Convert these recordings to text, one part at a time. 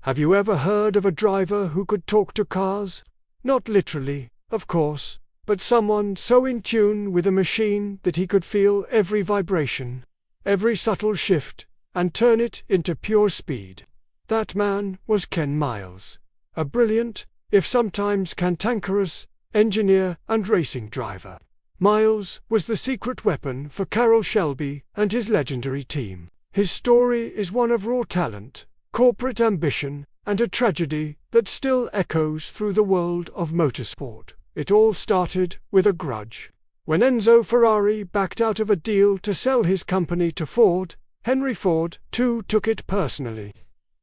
Have you ever heard of a driver who could talk to cars? Not literally, of course, but someone so in tune with a machine that he could feel every vibration, every subtle shift, and turn it into pure speed. That man was Ken Miles, a brilliant, if sometimes cantankerous, engineer and racing driver. Miles was the secret weapon for Carroll Shelby and his legendary team. His story is one of raw talent, corporate ambition, and a tragedy that still echoes through the world of motorsport. It all started with a grudge. When Enzo Ferrari backed out of a deal to sell his company to Ford, Henry Ford, too, took it personally.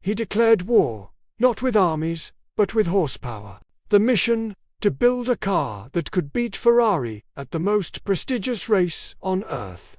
He declared war, not with armies, but with horsepower. The mission, to build a car that could beat Ferrari at the most prestigious race on Earth,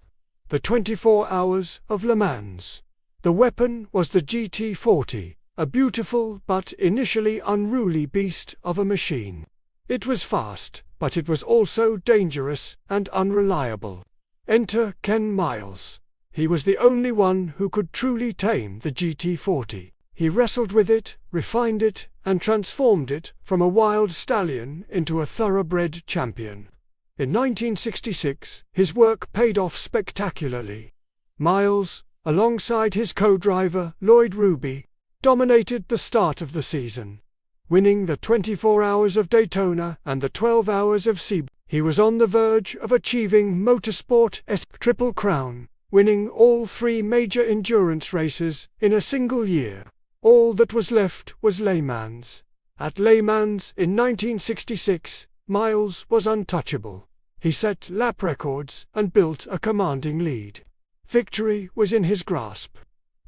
the 24 Hours of Le Mans. The weapon was the GT40, a beautiful but initially unruly beast of a machine. It was fast, but it was also dangerous and unreliable. Enter Ken Miles. He was the only one who could truly tame the GT40. He wrestled with it, refined it, and transformed it from a wild stallion into a thoroughbred champion. In 1966, his work paid off spectacularly. Miles, alongside his co-driver Lloyd Ruby, dominated the start of the season. Winning the 24 Hours of Daytona and the 12 Hours of Sebring, he was on the verge of achieving motorsport's Triple Crown, winning all 3 major endurance races in a single year. All that was left was Le Mans. At Le Mans in 1966, Miles was untouchable. He set lap records and built a commanding lead. Victory was in his grasp.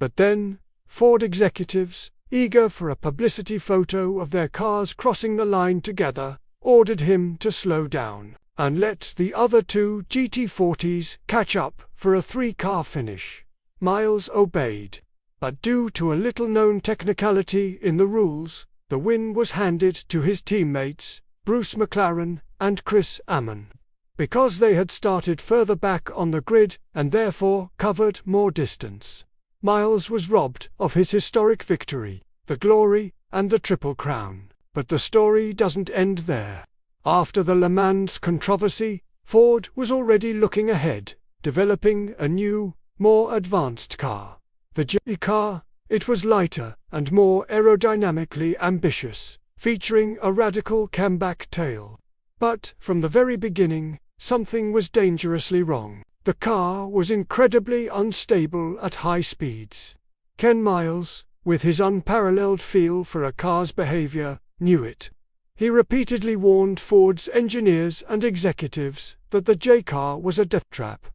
But then, Ford executives, eager for a publicity photo of their cars crossing the line together, ordered him to slow down and let the other 2 GT40s catch up for a 3-car finish. Miles obeyed. But due to a little-known technicality in the rules, the win was handed to his teammates, Bruce McLaren and Chris Amon. Because they had started further back on the grid and therefore covered more distance, Miles was robbed of his historic victory, the glory, and the Triple Crown. But the story doesn't end there. After the Le Mans controversy, Ford was already looking ahead, developing a new, more advanced car. The J car, it was lighter and more aerodynamically ambitious, featuring a radical camback tail. But from the very beginning, something was dangerously wrong. The car was incredibly unstable at high speeds. Ken Miles, with his unparalleled feel for a car's behavior, knew it. He repeatedly warned Ford's engineers and executives that the J car was a death trap.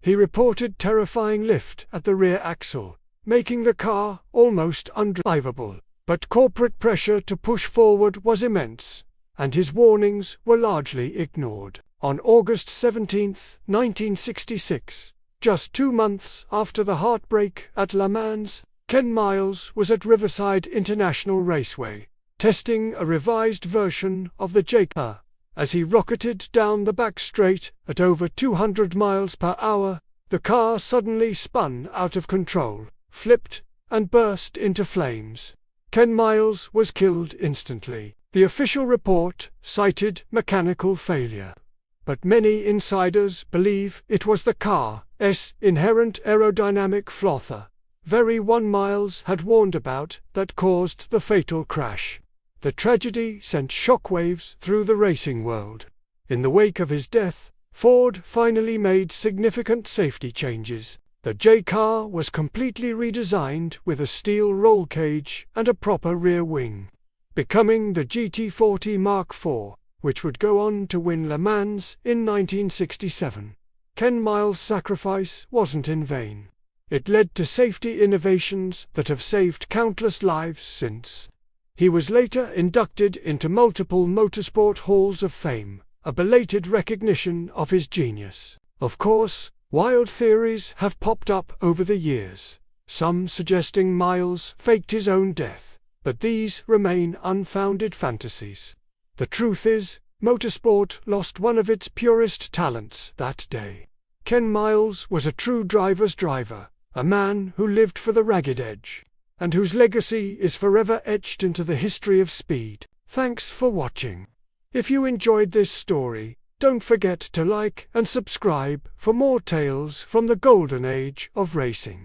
He reported terrifying lift at the rear axle, making the car almost undrivable. But corporate pressure to push forward was immense, and his warnings were largely ignored. On August 17, 1966, just 2 months after the heartbreak at Le Mans, Ken Miles was at Riverside International Raceway, testing a revised version of the J car. As he rocketed down the back straight at over 200 miles per hour, the car suddenly spun out of control, flipped, and burst into flames. Ken Miles was killed instantly. The official report cited mechanical failure, but many insiders believe it was the car's inherent aerodynamic flaw, very one Miles had warned about, that caused the fatal crash. The tragedy sent shockwaves through the racing world. In the wake of his death, Ford finally made significant safety changes. The J car was completely redesigned with a steel roll cage and a proper rear wing, becoming the GT40 Mark IV, which would go on to win Le Mans in 1967. Ken Miles' sacrifice wasn't in vain. It led to safety innovations that have saved countless lives since. He was later inducted into multiple motorsport halls of fame, a belated recognition of his genius. Of course, wild theories have popped up over the years, some suggesting Miles faked his own death, but these remain unfounded fantasies. The truth is, motorsport lost one of its purest talents that day. Ken Miles was a true driver's driver, a man who lived for the ragged edge. and whose legacy is forever etched into the history of speed. Thanks for watching. If you enjoyed this story, don't forget to like and subscribe for more tales from the golden age of racing.